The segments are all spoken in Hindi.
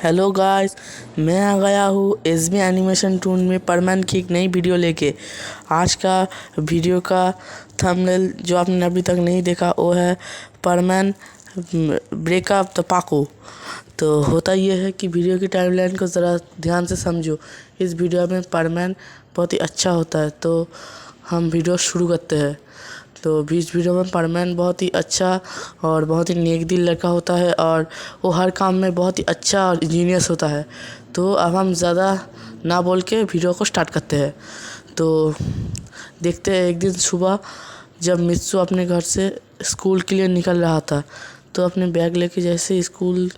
हेलो गाइस, मैं आ गया हूँ एसबी एनिमेशन टून में परमैन की एक नई वीडियो लेके। आज का वीडियो का थंबनेल जो आपने अभी तक नहीं देखा वो है परमैन ब्रेकअप द पाको। तो होता ये है कि वीडियो की टाइमलाइन को ज़रा ध्यान से समझो। इस वीडियो में परमैन बहुत ही अच्छा होता है, तो हम वीडियो शुरू करते हैं। तो बीच वीडियो में परमैन बहुत ही अच्छा और बहुत ही नेक दिल लड़का होता है और वो हर काम में बहुत ही अच्छा और इंजीनियस होता है। तो अब हम ज़्यादा ना बोल के वीडियो को स्टार्ट करते हैं। तो देखते हैं, एक दिन सुबह जब मित्सु अपने घर से स्कूल के लिए निकल रहा था, तो अपने बैग लेके जैसे स्कूल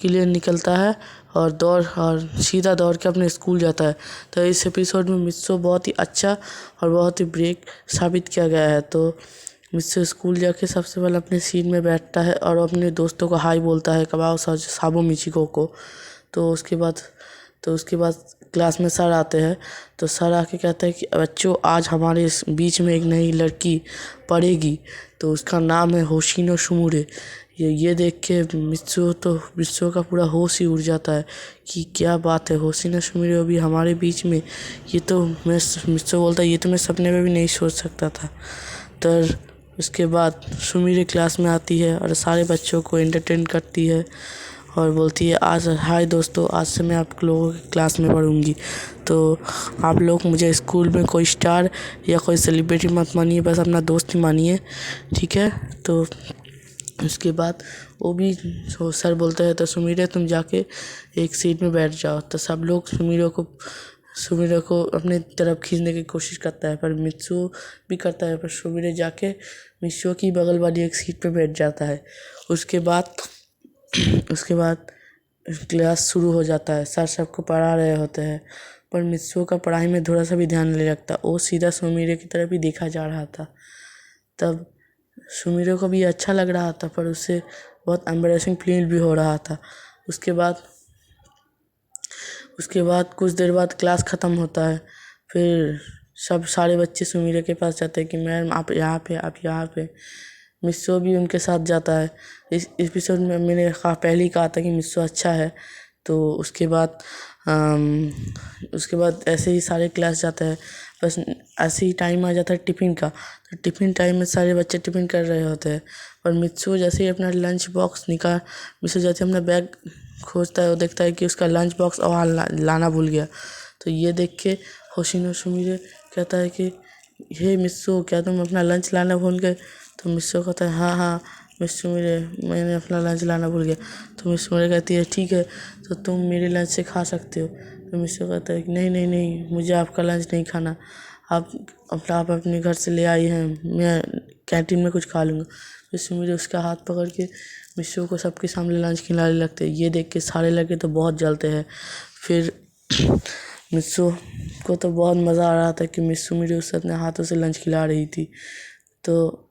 के लिए निकलता है और सीधा दौड़ के अपने स्कूल जाता है। तो इस एपिसोड में मित्सु बहुत ही अच्छा और बहुत ही ब्रेक साबित किया गया है। तो मित्सु स्कूल जाके सबसे पहले अपने सीट में बैठता है और अपने दोस्तों को हाय बोलता है, कबाओ साबो मिचिको को। तो उसके बाद क्लास में सर आते हैं। तो सर आके कहते हैं कि बच्चों, आज हमारे इस बीच में एक नई लड़की पढ़ेगी, तो उसका नाम है होशिनो सुमुरे। ये देख के मित्सु का पूरा होश ही उड़ जाता है कि क्या बात है, होशिनो सुमुरे अभी हमारे बीच में। मित्सु बोलता है, ये तो मैं सपने में भी नहीं सोच सकता था। तो उसके बाद सुमिरे क्लास में आती है और सारे बच्चों को एंटरटेन करती है और बोलती है, आज हाय दोस्तों, आज से मैं आप लोगों की क्लास में पढ़ूंगी। तो आप लोग मुझे स्कूल में कोई स्टार या कोई सेलिब्रिटी मत मानिए, बस अपना दोस्त ही मानिए, ठीक है। तो उसके बाद वो भी सर बोलते हैं, तो सुमिरे तुम जाके एक सीट में बैठ जाओ। तो सब लोग सुमिरे को अपने तरफ खींचने की कोशिश करता है, पर मित्सु भी करता है, पर सुमिरे जाके मित्सु की बगल वाली एक सीट पे बैठ जाता है। उसके बाद क्लास शुरू हो जाता है। सर सबको पढ़ा रहे होते हैं, पर मित्सु का पढ़ाई में थोड़ा सा भी ध्यान नहीं लगता। वो सीधा सुमिरे की तरफ ही देखा जा रहा था। तब सुमिरे को भी अच्छा लग रहा था, पर उससे बहुत एम्बैरेसिंग फील भी हो रहा था। उसके बाद कुछ देर बाद क्लास ख़त्म होता है। फिर सारे बच्चे सुमिरे के पास जाते हैं कि मैम आप यहाँ पे। मिस्सो भी उनके साथ जाता है। इस एपिसोड में मैंने पहले ही कहा था कि मिस्सो अच्छा है। तो उसके बाद ऐसे ही सारे क्लास जाता है। बस ऐसे ही टाइम आ जाता है टिफ़िन का। तो टिफ़िन टाइम में सारे बच्चे टिफ़िन कर रहे होते हैं, और मित्सु जैसे ही अपना लंच बॉक्स मित्सु जैसे अपना बैग खोजता है, वो देखता है कि उसका लंच बॉक्स वहाँ लाना भूल गया। तो ये देख के होशिनो सुमिरे कहता है कि हे मित्सु, क्या तुम अपना लंच लाना भूल गए? तो मित्सु कहता है, हाँ मिस सुमिरे, मैंने अपना लंच लाना भूल गया। तो मिस सुमिरे कहती है, ठीक है, तो तुम मेरे लंच से खा सकते हो। तो मित्सु कहता है कि नहीं, मुझे आपका लंच नहीं खाना। आप अपने घर से ले आई हैं, मैं कैंटीन में कुछ खा लूँगा। मिस सुमिरे उसका हाथ पकड़ के मित्सु को सबके सामने लंच खिलाने लगते हैं। ये देख के सारे लड़के तो बहुत जलते हैं। फिर मित्सु को तो बहुत मज़ा आ रहा था कि मिस सुमिरे उससे अपने हाथों से लंच खिला रही थी। तो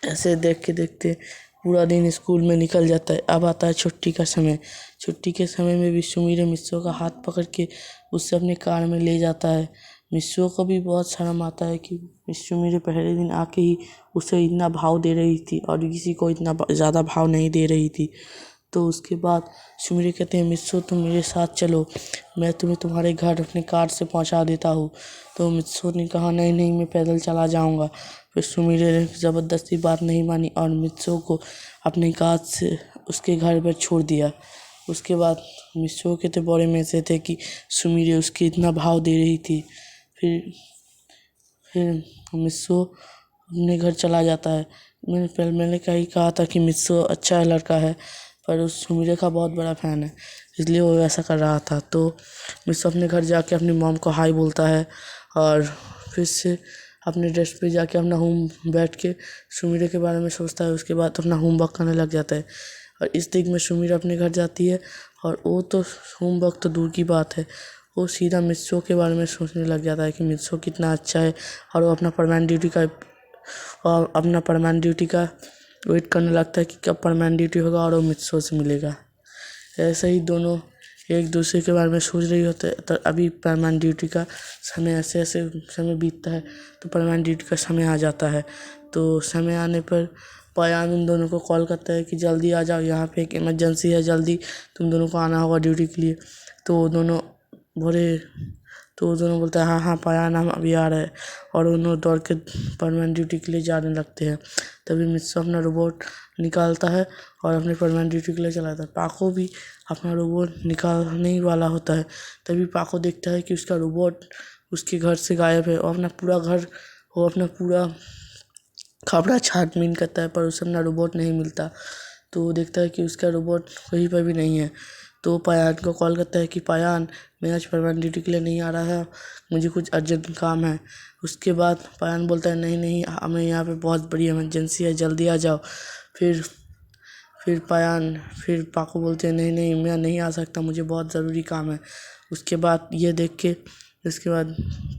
ऐसे देखते पूरा दिन स्कूल में निकल जाता है। अब आता है छुट्टी का समय। छुट्टी के समय में भी सुमिरे मित्सु का हाथ पकड़ के उससे अपने कार में ले जाता है। मित्सु को भी बहुत शर्म आता है कि मित्सु मेरे पहले दिन आके ही उसे इतना भाव दे रही थी और किसी को इतना ज़्यादा भाव नहीं दे रही थी। तो उसके बाद सुमिरे कहते हैं, मित्सु तुम मेरे साथ चलो, मैं तुम्हें तुम्हारे घर अपने कार से पहुंचा देता हूँ। तो मित्सु ने कहा, नहीं मैं पैदल चला जाऊंगा। फिर सुमिरे ने ज़बरदस्ती बात नहीं मानी और मित्सु को अपने कार से उसके घर पर छोड़ दिया। उसके बाद मित्सु के तो बड़े में से थे कि सुमिरे उसके इतना भाव दे रही थी। फिर मित्सु अपने घर चला जाता है। मैंने कहा था कि मित्सु अच्छा लड़का है, पर उस सुमिरे का बहुत बड़ा फ़ैन है, इसलिए वो वैसा कर रहा था। तो मित्सु अपने घर जाके अपनी मॉम को हाय बोलता है और फिर से अपने डेस्क पे जाके अपना बैठ के सुमिरे के बारे में सोचता है। उसके बाद अपना होमवर्क करने लग जाता है। और इस दिग में सुमिरा अपने घर जाती है और वो तो होमवर्क तो दूर की बात है, वो सीधा मित्सु के बारे में सोचने लग जाता है कि मित्सु कितना अच्छा है, और वो अपना परमानेंट ड्यूटी का वेट करने लगता है कि कब परमानेंट ड्यूटी होगा और वो मित्सु से मिलेगा। ऐसे ही दोनों एक दूसरे के बारे में सोच रही होते हैं। तो अभी परमानेंट ड्यूटी का समय ऐसे समय बीतता है, तो परमानेंट ड्यूटी का समय आ जाता है। तो समय आने पर पायान उन दोनों को कॉल करता है कि जल्दी आ जाओ, यहाँ पे एक इमरजेंसी है, जल्दी तुम दोनों को आना होगा ड्यूटी के लिए। तो वो दोनों बोलते हैं हाँ हाँ पायान हम अभी आ रहे हैं, और दोनों दौड़ के परमानेंट ड्यूटी के लिए जाने लगते हैं। तभी मित्सु अपना रोबोट निकालता है और अपने परमानेंट ड्यूटी के लिए चला जाता है। पाको भी अपना रोबोट निकालने ही वाला होता है। तभी पाको देखता है कि उसका रोबोट उसके घर से गायब है, और अपना पूरा कपड़ा छानबीन करता है, पर उसे अपना रोबोट नहीं मिलता। तो वो देखता है कि उसका रोबोट कहीं पर भी नहीं है। तो पायान को कॉल करता है कि पायान, मैं आज परमानेंट ड्यूटी के लिए नहीं आ रहा है, मुझे कुछ अर्जेंट काम है। उसके बाद पायान बोलता है नहीं नहीं, हमें यहाँ पे बहुत बड़ी इमरजेंसी है, जल्दी आ जाओ। फिर पाको बोलते हैं नहीं नहीं, मैं नहीं आ सकता, मुझे बहुत ज़रूरी काम है। उसके बाद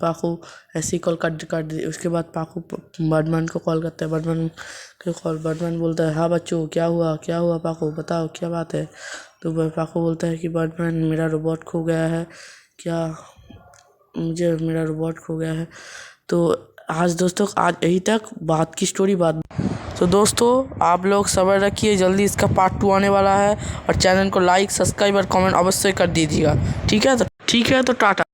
पाको ऐसे ही कॉल काट दे। उसके बाद पाको बर्डमैन को कॉल करता है। बर्डमैन बोलता है हाँ बच्चों, क्या हुआ पाको, बताओ क्या बात है। तो पाको बोलता है कि बर्डमैन, मेरा रोबोट खो गया है, मेरा रोबोट खो गया है। तो आज दोस्तों, आज यही तक बात की स्टोरी तो दोस्तों आप लोग सब्र रखिए, जल्दी इसका पार्ट 2 आने वाला है, और चैनल को लाइक, सब्सक्राइब और कमेंट अवश्य कर दीजिएगा। ठीक है तो टाटा।